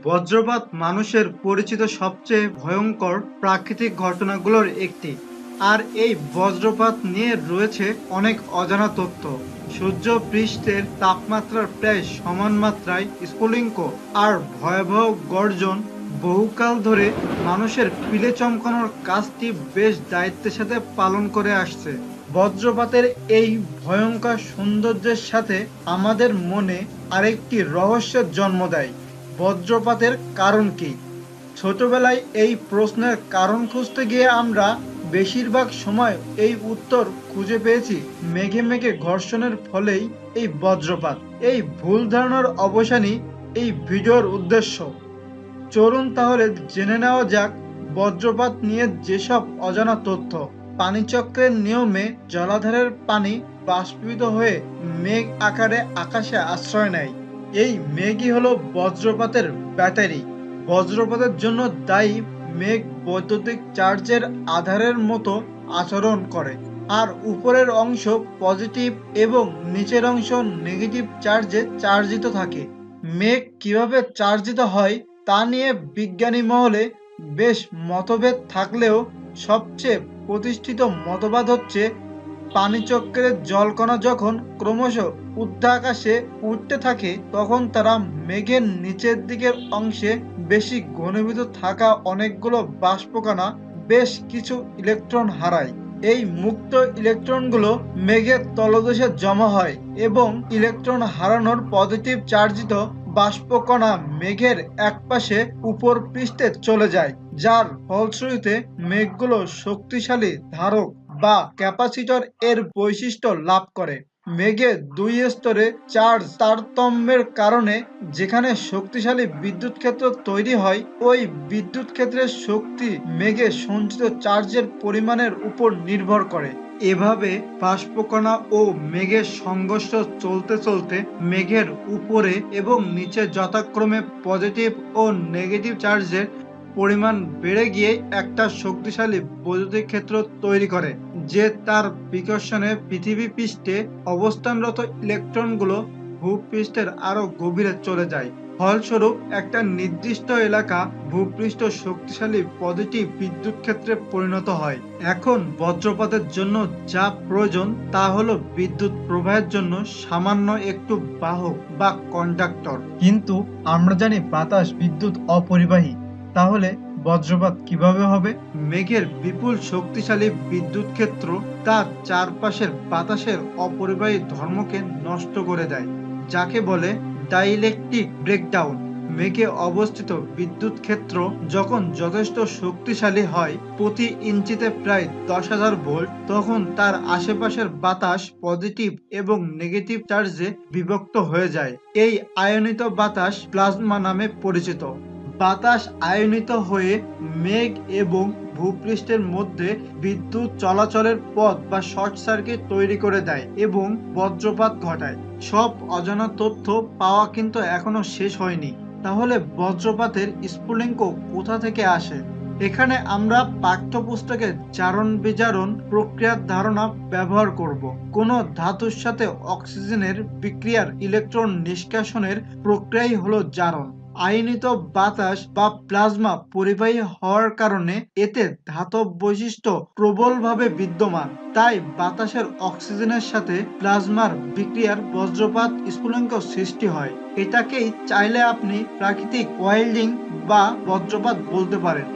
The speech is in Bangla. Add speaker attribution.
Speaker 1: বজ্রপাত মানুষের পরিচিত সবচেয়ে ভয়ঙ্কর প্রাকৃতিক ঘটনাগুলোর একটি। আর এই বজ্রপাত নিয়ে রয়েছে অনেক অজানা তথ্য। সূর্য পৃষ্ঠের তাপমাত্রার প্রায় সমান মাত্রায় স্ফুলিঙ্গ আর ভয়াবহ গর্জন বহুকাল ধরে মানুষের পিলে চমকানোর কাজটি বেশ দায়িত্বের সাথে পালন করে আসছে। বজ্রপাতের এই ভয়ঙ্কর সৌন্দর্যের সাথে আমাদের মনে আরেকটি রহস্যের জন্ম দেয়। বজ্রপাতের কারণ কি? ছোটবেলায় এই প্রশ্নের কারণ খুঁজতে গিয়ে আমরা বেশিরভাগ সময় এই উত্তর খুঁজে পেয়েছি মেঘে মেঘে ঘর্ষণের ফলেই এই বজ্রপাত। এই ভুল ধারণার অবসানই এই ভিডিওর উদ্দেশ্য। চলুন তাহলে জেনে নেওয়া যাক বজ্রপাত নিয়ে যেসব অজানা তথ্য। পানিচক্রের নিয়মে জলাধারের পানি বাষ্পীভূত হয়ে মেঘ আকারে আকাশে আশ্রয় নেয়। এই মেঘই হলো বজ্রপাতের ব্যাটারি। বজ্রপাতের জন্য দায়ী মেঘ বৈদ্যুতিক চার্জের আধারের মতো আচরণ করে, আর উপরের অংশ পজিটিভ এবং নিচের অংশ নেগেটিভ চার্জে চার্জিত থাকে। মেঘ কিভাবে চার্জিত হয় তা নিয়ে বিজ্ঞানী মহলে বেশ মতভেদ থাকলেও সবচেয়ে প্রতিষ্ঠিত মতবাদ হচ্ছে পানিচক্রের জলকণা যখন ক্রমশ ঊর্ধ্বাকাশে উঠতে থাকে তখন তারা মেঘের নিচের দিকের অংশে বেশি ঘনীভূত থাকা অনেকগুলো বাষ্পকণা বেশ কিছু ইলেকট্রন হারায়। এই মুক্ত ইলেকট্রনগুলো মেঘের তলদেশে জমা হয় এবং ইলেকট্রন হারানোর পজিটিভ চার্জিত বাষ্পকণা মেঘের একপাশে উপর পৃষ্ঠে চলে যায়, যার ফলশ্রুতিতে মেঘগুলো শক্তিশালী ধারক বা ক্যাপাসিটর এর বৈশিষ্ট্য লাভ করে। মেঘে দুই স্তরে চার্জ তারতম্যের কারণে যেখানে শক্তিশালী বিদ্যুৎ ক্ষেত্র তৈরি হয়, ওই বিদ্যুৎ ক্ষেত্রের শক্তি মেঘে সঞ্চিত চার্জের পরিমাণের উপর নির্ভর করে। এভাবে বাষ্পকণা ও মেঘের সংঘর্ষ চলতে চলতে মেঘের উপরে এবং নিচে যথাক্রমে পজিটিভ ও নেগেটিভ চার্জের পরিমাণ বেড়ে গিয়ে একটা শক্তিশালী বৈদ্যুতিক ক্ষেত্র তৈরি করে, যে তার বিকর্ষণে পৃথিবী পৃষ্ঠে অবস্থানরত ইলেকট্রনগুলো ভূপৃষ্ঠের আরো গভীরে চলে যায়। ফলস্বরূপ একটা নির্দিষ্ট এলাকা ভূপৃষ্ঠ শক্তিশালী পজিটিভ বিদ্যুৎ ক্ষেত্রে পরিণত হয়। এখন বজ্রপাতের জন্য যা প্রয়োজন তা হলো বিদ্যুৎ প্রবাহের জন্য সামান্য একটু বাহক বা কন্ডাক্টর। কিন্তু আমরা জানি বাতাস বিদ্যুৎ অপরিবাহী। তাহলে বজ্রপাত কিভাবে হবে? মেঘের বিপুল শক্তিশালী বিদ্যুৎ ক্ষেত্র তার চারপাশের বাতাসের অপরিবাহী ধর্মকে নষ্ট করে দেয়, যাকে বলে ডাইইলেকট্রিক ব্রেকডাউন। মেঘে অবস্থিত বিদ্যুৎ ক্ষেত্র যখন যথেষ্ট শক্তিশালী হয়, প্রতি ইঞ্চিতে প্রায় 10,000 ভোল্ট, তখন তার আশেপাশের বাতাস পজিটিভ এবং নেগেটিভ চার্জে বিভক্ত হয়ে যায়। এই আয়নিত বাতাস প্লাজমা নামে পরিচিত। বাতাস আয়নিত হয়ে মেঘ এবং ভূপৃষ্ঠের মধ্যে বিদ্যুৎ চলাচলের পথ বা শর্ট সার্কিট তৈরি করে দেয় এবং বজ্রপাত ঘটায়। সব অজানা তথ্য পাওয়া কিন্তু এখনো শেষ হয়নি। তাহলে বজ্রপাতের স্ফুলিঙ্গ কোথা থেকে আসে? এখানে আমরা পাঠ্যপুস্তকের জারণ বিজারণ প্রক্রিয়ার ধারণা ব্যবহার করব। কোনো ধাতুর সাথে অক্সিজেনের বিক্রিয়ার ইলেকট্রন নিষ্কাশনের প্রক্রিয়াই হলো জারণ। আয়নিত বাতাস বা প্লাজমা পরিবাহী হওয়ার কারণে এতে ধাতব বৈশিষ্ট্য প্রবলভাবে বিদ্যমান, তাই বাতাসের অক্সিজেনের সাথে প্লাজমার বিক্রিয়ার বজ্রপাত স্ফুলিঙ্গ সৃষ্টি হয়। এটাকেই চাইলে আপনি প্রাকৃতিক ওয়েল্ডিং বা বজ্রপাত বলতে পারেন।